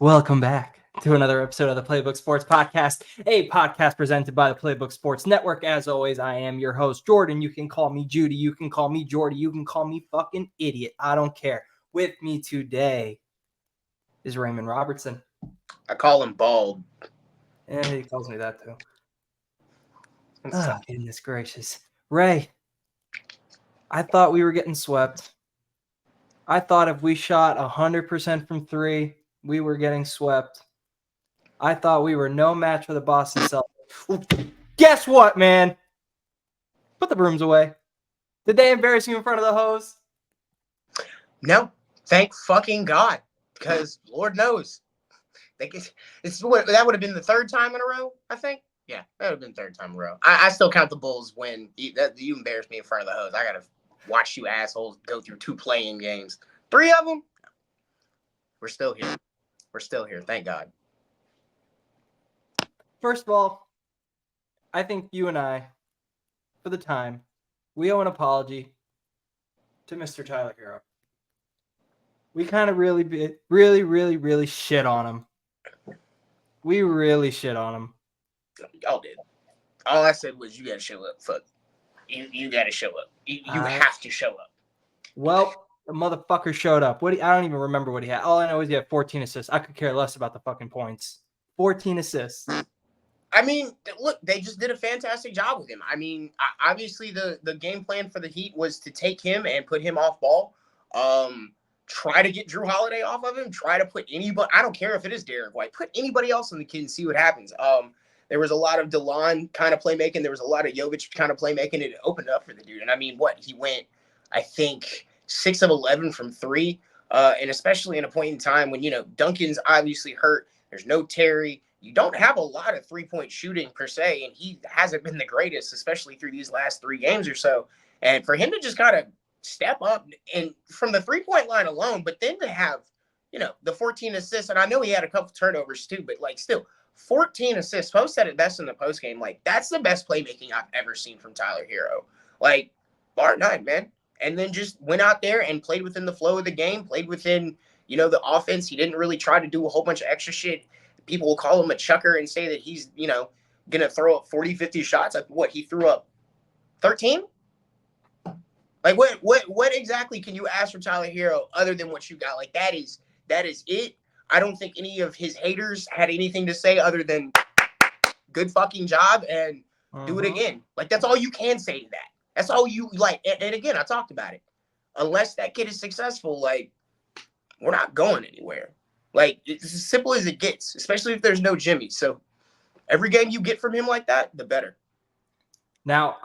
Welcome back to another episode of the Playbook Sports Podcast, a podcast presented by the Playbook Sports Network. As always, I am your host, Jordan. You can call me Judy. You can call me Jordy. You can call me fucking idiot. I don't care. With me today is Raymond Robertson. I call him bald. Yeah, he calls me that too. Oh, goodness gracious. Ray, I thought we were getting swept. I thought if we shot 100% from three, we were getting swept. I thought we were no match for the Boston Celtics. Guess what, man? Put the brooms away. Did they embarrass you in front of the hose? No, thank fucking God, because Lord knows. That would have been the third time in a row, I think. Yeah, that would have been the third time in a row. I still count the Bulls when you embarrassed me in front of the hose. I got to watch you assholes go through 2 playing games. 3 of them? We're still here. We're still here. Thank God. First of all, I think you and I, for the time, we owe an apology to Mr. Tyler Hero. We kind of really shit on him. We really shit on him. Y'all did. All I said was you got to show up. Fuck. You got to show up. You have to show up. Well, the motherfucker showed up. I don't even remember what he had. All I know is he had 14 assists. I could care less about the fucking points. 14 assists. I mean, look, they just did a fantastic job with him. I mean, obviously the game plan for the Heat was to take him and put him off ball. Try to get Drew Holiday off of him. Try to put anybody. I don't care if it is Derek White. Put anybody else on the kid and see what happens. There was a lot of DeLon kind of playmaking. There was a lot of Jovic kind of playmaking. It opened up for the dude. And I mean, he went, I think, 6 of 11 from 3. And especially in a point in time when, Duncan's obviously hurt. There's no Terry. You don't have a lot of 3-point shooting per se, and he hasn't been the greatest, especially through these last 3 games or so. And for him to just kind of step up and from the 3-point line alone, but then to have, the 14 assists, and I know he had a couple turnovers too, but still 14 assists. Post said it best in the post game. That's the best playmaking I've ever seen from Tyler Hero. Bar none, man. And then just went out there and played within the flow of the game, played within, the offense. He didn't really try to do a whole bunch of extra shit. People will call him a chucker and say that he's, going to throw up 40, 50 shots. He threw up 13? What exactly can you ask from Tyler Hero other than what you got? That is it. I don't think any of his haters had anything to say other than good fucking job and do it again. That's all you can say to that. That's all you And again, I talked about it. Unless that kid is successful, we're not going anywhere. It's as simple as it gets, especially if there's no Jimmy. So every game you get from him like that, the better. Now,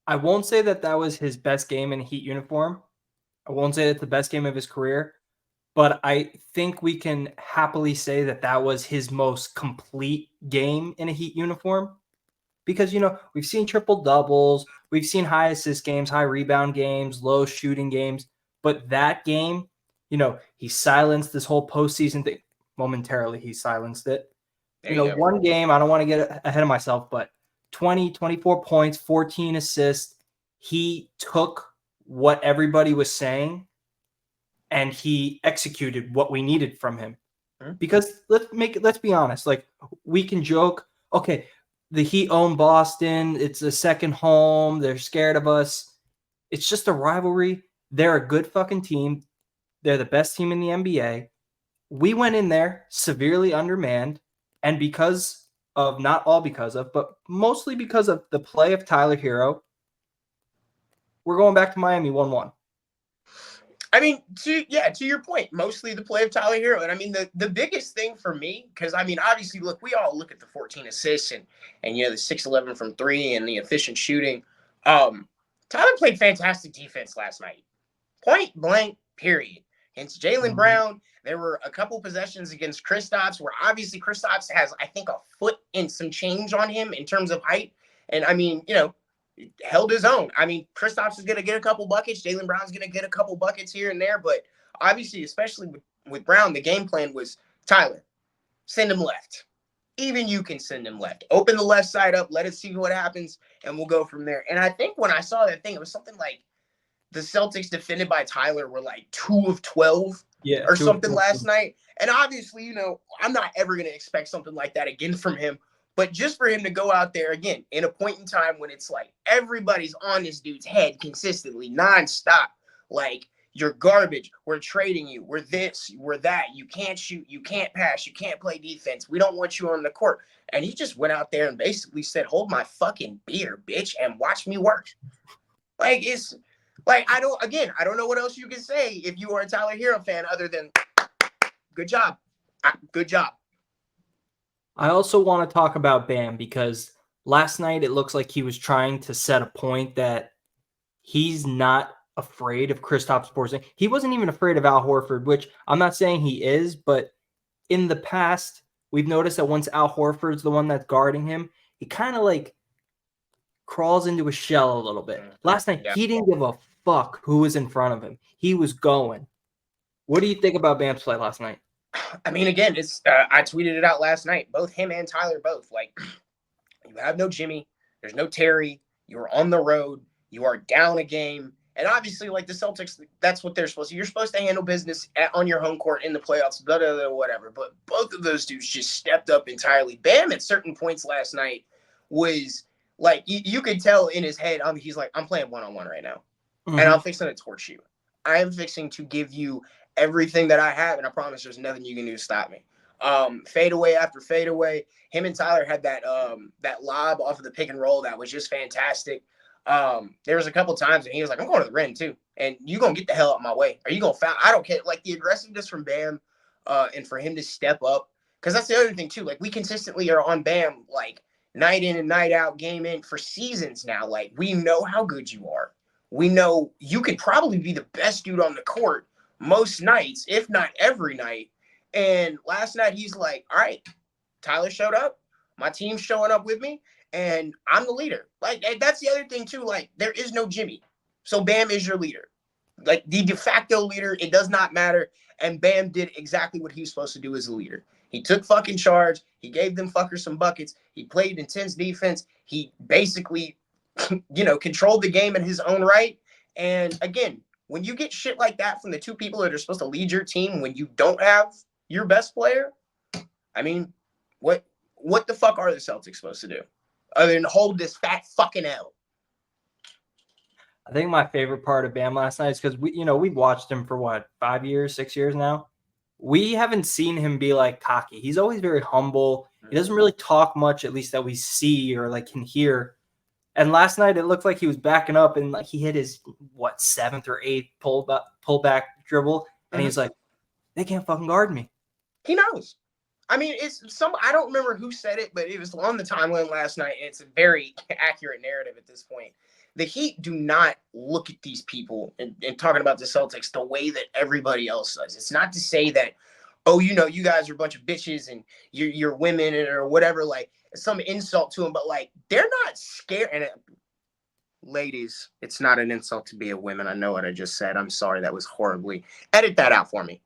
I won't say that was his best game in a Heat uniform. I won't say that's the best game of his career, but I think we can happily say that was his most complete game in a Heat uniform. Because, we've seen triple doubles, we've seen high assist games, high rebound games, low shooting games, but that game, he silenced this whole postseason thing. Momentarily, he silenced it. One game, I don't want to get ahead of myself, but 24 points, 14 assists. He took what everybody was saying and he executed what we needed from him. Because let's be honest, we can joke, okay, the Heat own Boston, it's a second home, they're scared of us. It's just a rivalry. They're a good fucking team. They're the best team in the NBA. We went in there severely undermanned, and but mostly because of the play of Tyler Hero, we're going back to Miami 1-1. I mean, to your point, mostly the play of Tyler Hero. And I mean, the biggest thing for me, because I mean, obviously, look, we all look at the 14 assists and the 6-11 from 3 and the efficient shooting. Tyler played fantastic defense last night. Point blank, period. Against Jaylen Brown, there were a couple possessions against Kristaps where obviously Kristaps has, I think, a foot and some change on him in terms of height. And I mean, held his own. I mean, Kristaps is going to get a couple buckets. Jaylen Brown's going to get a couple buckets here and there. But obviously, especially with Brown, the game plan was, Tyler, send him left. Even you can send him left. Open the left side up. Let us see what happens, and we'll go from there. And I think when I saw that thing, it was something like the Celtics defended by Tyler were 2 of 12. Yeah, or to a something point. last night. And obviously, I'm not ever going to expect something like that again from him. But just for him to go out there again in a point in time when it's like everybody's on this dude's head consistently, nonstop, like, you're garbage. We're trading you. We're this. We're that. You can't shoot. You can't pass. You can't play defense. We don't want you on the court. And he just went out there and basically said, hold my fucking beer, bitch, and watch me work. Like, it's like, I don't know what else you can say if you are a Tyler Hero fan other than good job. Good job. I also want to talk about Bam because last night it looks like he was trying to set a point that he's not afraid of Kristaps Porzingis. He wasn't even afraid of Al Horford, which I'm not saying he is, but in the past, we've noticed that once Al Horford's the one that's guarding him, he kind of like crawls into a shell a little bit. Last night, he didn't give a fuck who was in front of him. He was going. What do you think about Bam's play last night? I mean, again, it's I tweeted it out last night. Both him and Tyler both. Like, you have no Jimmy. There's no Terry. You're on the road. You are down a game. And obviously, like the Celtics, that's what they're supposed to. You're supposed to handle business on your home court in the playoffs, blah, blah, blah, whatever. But both of those dudes just stepped up entirely. Bam at certain points last night was like, you could tell in his head, he's like, I'm playing one-on-one right now. Mm-hmm. And I'm fixing to torch you. I am fixing to give you everything that I have, and I promise there's nothing you can do to stop me. Fadeaway after fadeaway. Him and Tyler had that lob off of the pick and roll that was just fantastic. There was a couple times and he was like, I'm going to the rim too. And you going to get the hell out of my way. Are you going to foul? I don't care. Like the aggressiveness from Bam and for him to step up. Because that's the other thing too. Like we consistently are on Bam like night in and night out, game in for seasons now. Like we know how good you are. We know you could probably be the best dude on the court most nights, if not every night. And last night he's like, all right, Tyler showed up. My team's showing up with me. And I'm the leader. Like, that's the other thing, too. Like, there is no Jimmy. So Bam is your leader. Like, the de facto leader, it does not matter. And Bam did exactly what he was supposed to do as a leader. He took fucking charge. He gave them fuckers some buckets. He played intense defense. He basically, controlled the game in his own right. And, again, when you get shit like that from the two people that are supposed to lead your team when you don't have your best player, I mean, what the fuck are the Celtics supposed to do? Other than hold this fat fucking L. I think my favorite part of Bam last night is because we've watched him for what, 5 years, 6 years now. We haven't seen him be like cocky. He's always very humble. He doesn't really talk much, at least that we see or like can hear. And last night it looked like he was backing up and like he hit his 7th or 8th pullback dribble, and he's like, they can't fucking guard me. He knows. I mean, I don't remember who said it, but it was on the timeline last night. And it's a very accurate narrative at this point. The Heat do not look at these people and talking about the Celtics the way that everybody else does. It's not to say that, you guys are a bunch of bitches and you're women or whatever, like some insult to them, but like, they're not scared. And ladies, it's not an insult to be a woman. I know what I just said. I'm sorry. That was horribly. Edit that out for me.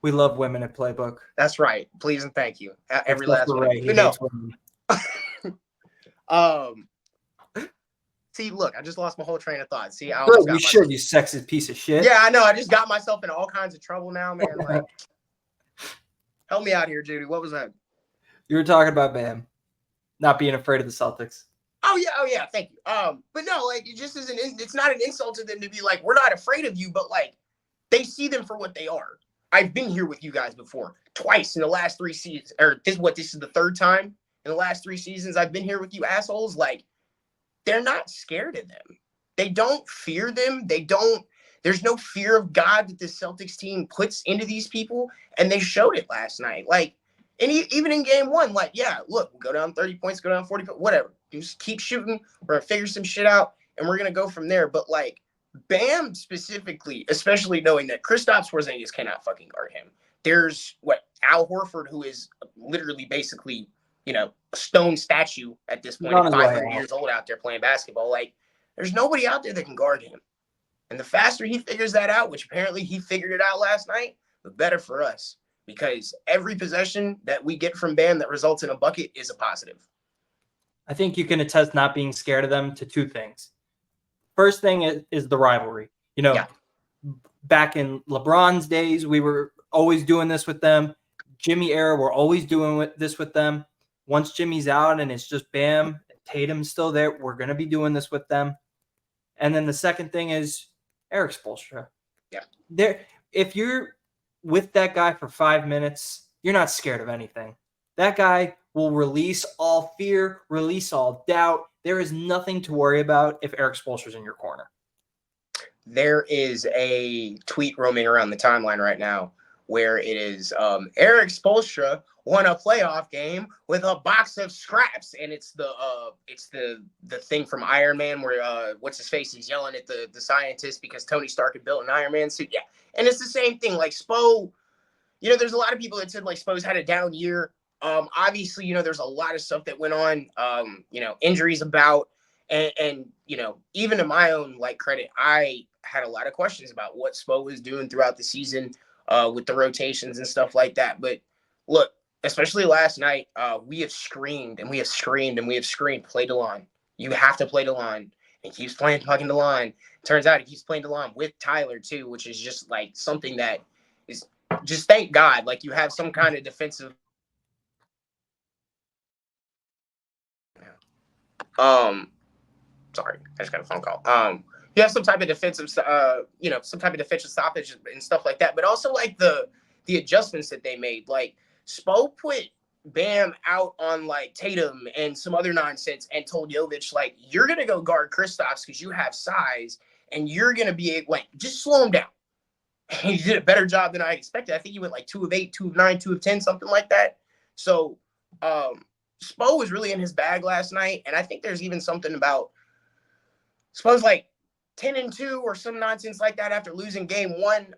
We love women at Playbook. That's right. Please and thank you. Every last one. Right. He hates women. See, look, I just lost my whole train of thought. See, you should, you sexist piece of shit. Yeah, I know. I just got myself in all kinds of trouble now, man. Like, help me out here, Judy. What was that? You were talking about Bam not being afraid of the Celtics. Oh yeah. Thank you. But no, like it just isn't. It's not an insult to them to be like, we're not afraid of you, but like they see them for what they are. I've been here with you guys before, twice in the last 3 seasons. Or this is the 3rd time in the last 3 seasons I've been here with you assholes. Like, they're not scared of them. They don't fear them. There's no fear of God that the Celtics team puts into these people. And they showed it last night. Like, and even in game 1, like, yeah, look, we'll go down 30 points, go down 40 points, whatever. Just keep shooting. We're going to figure some shit out. And we're going to go from there. But, like, Bam specifically, especially knowing that Kristaps Porzingis cannot fucking guard him. There's Al Horford, who is literally basically, a stone statue at this point, 500 years old out there playing basketball. Like, there's nobody out there that can guard him. And the faster he figures that out, which apparently he figured it out last night, the better for us. Because every possession that we get from Bam that results in a bucket is a positive. I think you can attest not being scared of them to 2 things. First thing is the rivalry. back in LeBron's days, we were always doing this with them. Jimmy era, we're always doing this with them. Once Jimmy's out and it's just Bam, Tatum's still there, we're going to be doing this with them. And then the second thing is Eric Spoelstra. Yeah. If you're with that guy for 5 minutes, you're not scared of anything. That guy will release all fear, release all doubt. There is nothing to worry about if Eric Spoelstra's in your corner. There is a tweet roaming around the timeline right now where it is Eric Spoelstra won a playoff game with a box of scraps, and it's the thing from Iron Man where what's his face is yelling at the scientist because Tony Stark had built an Iron Man suit. Yeah, and it's the same thing. Like Spo, there's a lot of people that said like Spo's had a down year. Obviously, there's a lot of stuff that went on. Injuries about, and even to my own like credit, I had a lot of questions about what Spo was doing throughout the season with the rotations and stuff like that. But look, especially last night, we have screamed and we have screamed and we have screamed, play DeLon. You have to play DeLon. And he keeps playing fucking DeLon. Turns out he keeps playing DeLon with Tyler too, which is just like something that is just thank God. Like you have some kind of defensive. Sorry, I just got a phone call. You have some type of defensive, some type of defensive stoppage and stuff like that. But also like the adjustments that they made. Like Spo put Bam out on like Tatum and some other nonsense and told Jovic like you're gonna go guard Kristaps because you have size and you're gonna be like just slow him down. And he did a better job than I expected. I think he went like 2 of 8, 2 of 9, 2 of 10, something like that. So Spo was really in his bag last night, and I think there's even something about Spo's like 10-2 or some nonsense like that after losing game 1.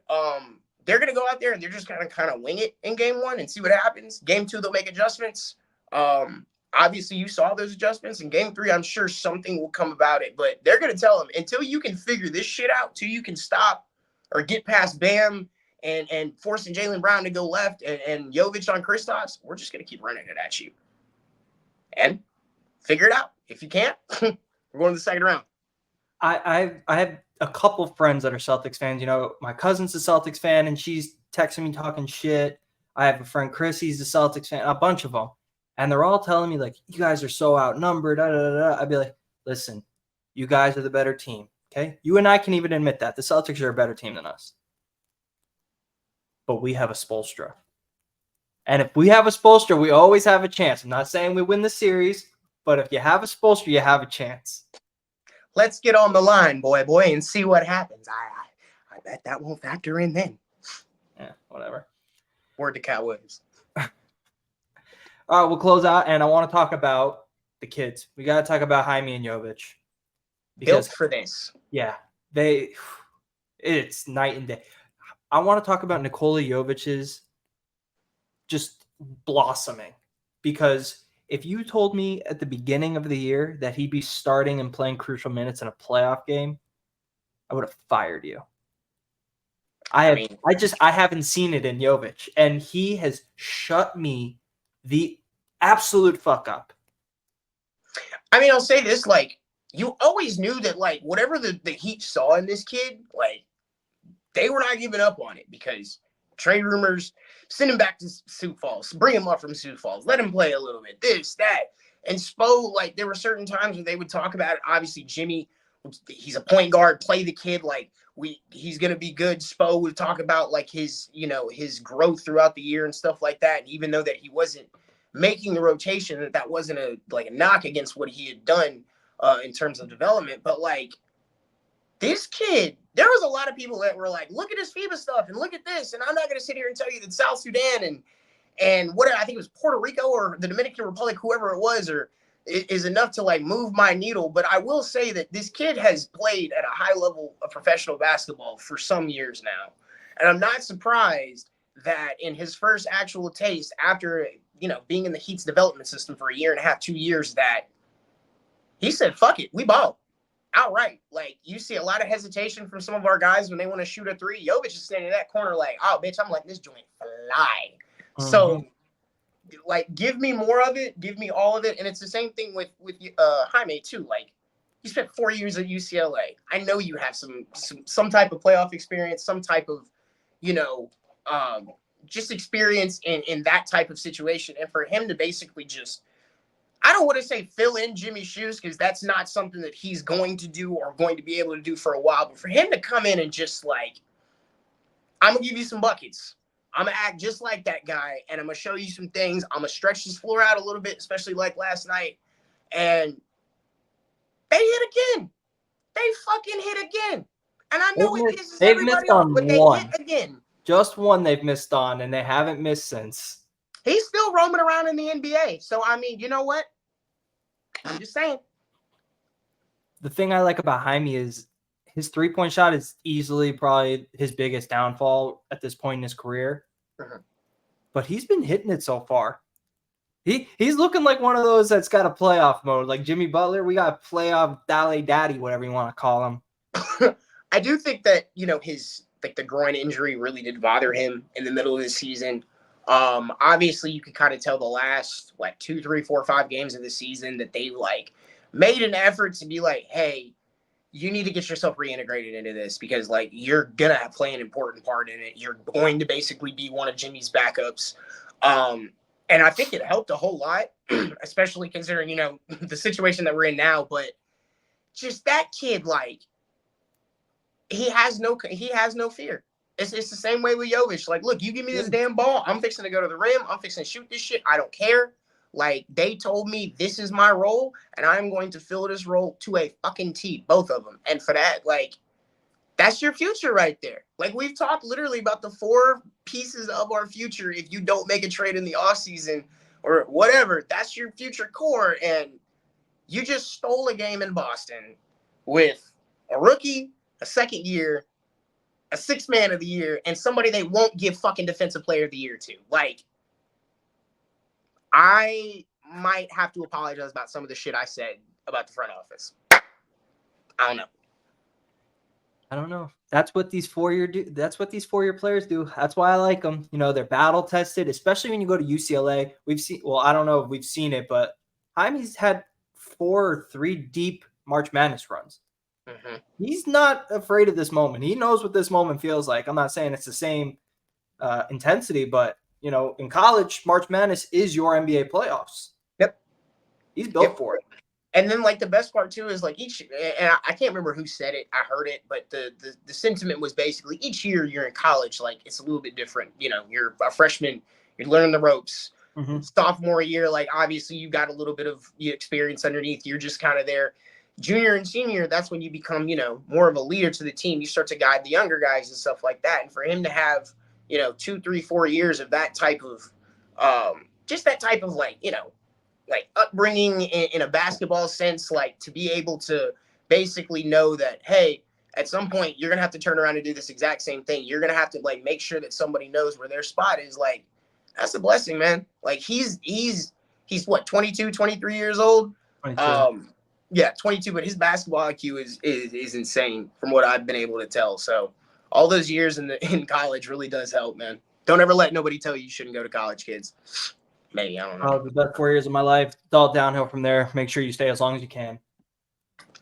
They're gonna go out there and they're just gonna kind of wing it in game 1 and see what happens. Game 2, they'll make adjustments. Obviously, you saw those adjustments. In game 3, I'm sure something will come about it, but they're gonna tell them until you can figure this shit out, till you can stop or get past Bam and forcing Jaylen Brown to go left and Jovic on Kristaps, we're just gonna keep running it at you. And figure it out. If you can't, we're going to the second round. I have a couple friends that are Celtics fans. My cousin's a Celtics fan, and she's texting me talking shit. I have a friend, Chris, he's a Celtics fan, a bunch of them. And they're all telling me, like, you guys are so outnumbered. Da, da, da, da. I'd be like, listen, you guys are the better team, okay? You and I can even admit that. The Celtics are a better team than us. But we have a Spoelstra. And if we have a Spoelstra, we always have a chance. I'm not saying we win the series, but if you have a Spoelstra, you have a chance. Let's get on the line, boy, and see what happens. I bet that won't factor in then. Yeah, whatever. Word to Cat Williams. All right, we'll close out, and I want to talk about the kids. We got to talk about Jaime and Jovic. Built for this. Yeah, it's night and day. I want to talk about Nikola Jovic's just blossoming, because if you told me at the beginning of the year that he'd be starting and playing crucial minutes in a playoff game, I would have fired you. I haven't seen it in Jovic, and he has shut me the absolute fuck up. I mean, I'll say this, like, you always knew that, like, whatever the Heat saw in this kid, like, they were not giving up on it because trade rumors, send him back to Sioux Falls, bring him up from Sioux Falls, let him play a little bit, this, that. And Spo, like, there were certain times when they would talk about it. Obviously, Jimmy, he's a point guard, play the kid, like, he's going to be good. Spo would talk about, like, his growth throughout the year and stuff like that. And even though that he wasn't making the rotation, that wasn't a knock against what he had done in terms of development. But, like, this kid, there was a lot of people that were like, look at his FIBA stuff and look at this. And I'm not going to sit here and tell you that South Sudan and what I think it was Puerto Rico or the Dominican Republic, whoever it was, or is enough to like move my needle. But I will say that this kid has played at a high level of professional basketball for some years now. And I'm not surprised that in his first actual taste after, being in the Heat's development system for 1.5 2 years, that he said, fuck it, we ball. Outright. Like, you see a lot of hesitation from some of our guys when they want to shoot a three. Jovic is standing in that corner like, oh, bitch, I'm letting this joint fly. Mm-hmm. So, like, give me more of it. Give me all of it. And it's the same thing with Jaime, too. Like, You spent 4 years at UCLA. I know you have some type of playoff experience, some type of, you know, um, just experience in that type of situation. And for him to basically just, I don't want to say fill in Jimmy's shoes because that's not something that he's going to do or going to be able to do for a while. But for him to come in and just like, I'm going to give you some buckets. I'm going to act just like that guy, and I'm going to show you some things. I'm going to stretch this floor out a little bit, especially like last night. And they hit again. They fucking hit again. And I know it pisses They've everybody missed off, on but they hit one. again. Just one they've missed on, and they haven't missed since. He's still roaming around in the NBA. So, I mean, you know what? I'm just saying. The thing I like about Jaime is his three-point shot is easily probably his biggest downfall at this point in his career. But he's been hitting it so far. He's looking like one of those that's got a playoff mode. Like Jimmy Butler, we got playoff Dally Daddy, whatever you want to call him. I do think that, you know, his like the groin injury really did bother him in the middle of the season. Obviously you could kind of tell the last 2, 3, 4, 5 games of the season that they like made an effort to be like, hey, you need to get yourself reintegrated into this because like you're gonna play an important part in it. You're going to basically be one of Jimmy's backups. And I think it helped a whole lot, especially considering, you know, the situation that we're in now. But just that kid, like, he has no fear. It's the same way with Jovic. Like, look, you give me this damn ball, I'm fixing to go to the rim. I'm fixing to shoot this shit. I don't care. Like, they told me this is my role, and I'm going to fill this role to a fucking T, both of them. And for that, like, that's your future right there. Like, we've talked literally about the 4 pieces of our future. If you don't make a trade in the offseason or whatever, that's your future core. And you just stole a game in Boston with a rookie, a second year, a 6th man of the year, and somebody they won't give fucking defensive player of the year to. Like, I might have to apologize about some of the shit I said about the front office. I don't know. That's what these 4-year do. That's what these 4-year players do. That's why I like them. You know, they're battle tested, especially when you go to UCLA. We've seen. Well, I don't know if we've seen it, but Jaime's had 4 or 3 deep March Madness runs. Mm-hmm. He's not afraid of this moment. He knows what this moment feels like. I'm not saying it's the same intensity, but you know, in college, March Madness is your NBA playoffs. Yep. He's built for it. And then, like, the best part, too, is, like, and I can't remember who said it. I heard it, but the sentiment was basically each year you're in college, like, it's a little bit different. You know, you're a freshman, you're learning the ropes. Mm-hmm. Sophomore year, like, obviously you got a little bit of experience underneath. You're just kind of there. Junior and senior, that's when you become, you know, more of a leader to the team. You start to guide the younger guys and stuff like that. And for him to have, you know, 2, 3, 4 years of that type of, just that type of, like, you know, like upbringing in a basketball sense, like to be able to basically know that, hey, at some point you're going to have to turn around and do this exact same thing. You're going to have to like make sure that somebody knows where their spot is. Like, that's a blessing, man. Like he's what, 22, 23 years old. 22. Yeah, 22, but his basketball IQ is insane from what I've been able to tell. So all those years in college really does help, man. Don't ever let nobody tell you shouldn't go to college, kids. Maybe, I don't know. The best 4 years of my life. It's all downhill from there. Make sure you stay as long as you can.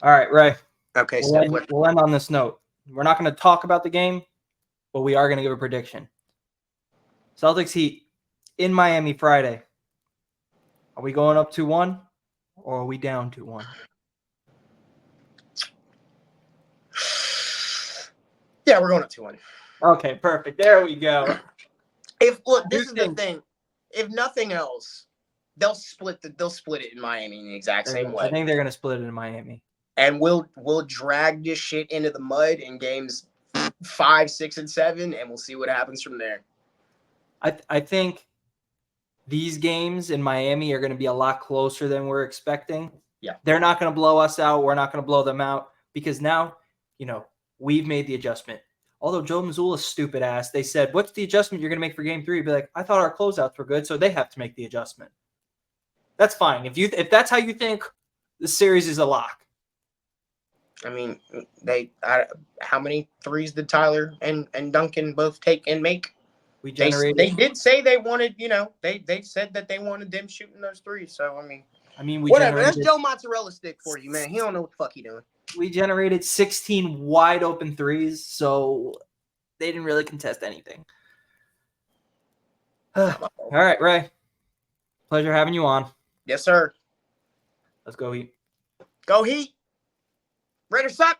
All right, Ray. Okay, we'll end on this note. We're not going to talk about the game, but we are going to give a prediction. Celtics Heat in Miami Friday. Are we going up 2-1 or are we down 2-1? Yeah, we're going up 2-1. Okay, perfect. There we go. This is the thing. If nothing else, they'll split it in Miami in the exact same way. I think they're going to split it in Miami. And we'll drag this shit into the mud in games 5, 6, and 7, and we'll see what happens from there. I think these games in Miami are going to be a lot closer than we're expecting. Yeah. They're not going to blow us out. We're not going to blow them out because now, you know, we've made the adjustment. Although Joe Mazzulla's stupid ass, they said, what's the adjustment you're going to make for game 3? Be like, I thought our closeouts were good, so they have to make the adjustment. That's fine. If that's how you think, the series is a lock. I mean, how many threes did Tyler and Duncan both take and make? They did say they wanted, you know, they said that they wanted them shooting those threes. So, I mean, I mean, we Whatever. That's generated Joe Mozzarella stick for you, man. He don't know what the fuck he doing. we generated 16 wide open threes, so they didn't really contest anything. All right, Ray. Pleasure having you on. Yes, sir. Let's go Heat. Go Heat. Raiders suck.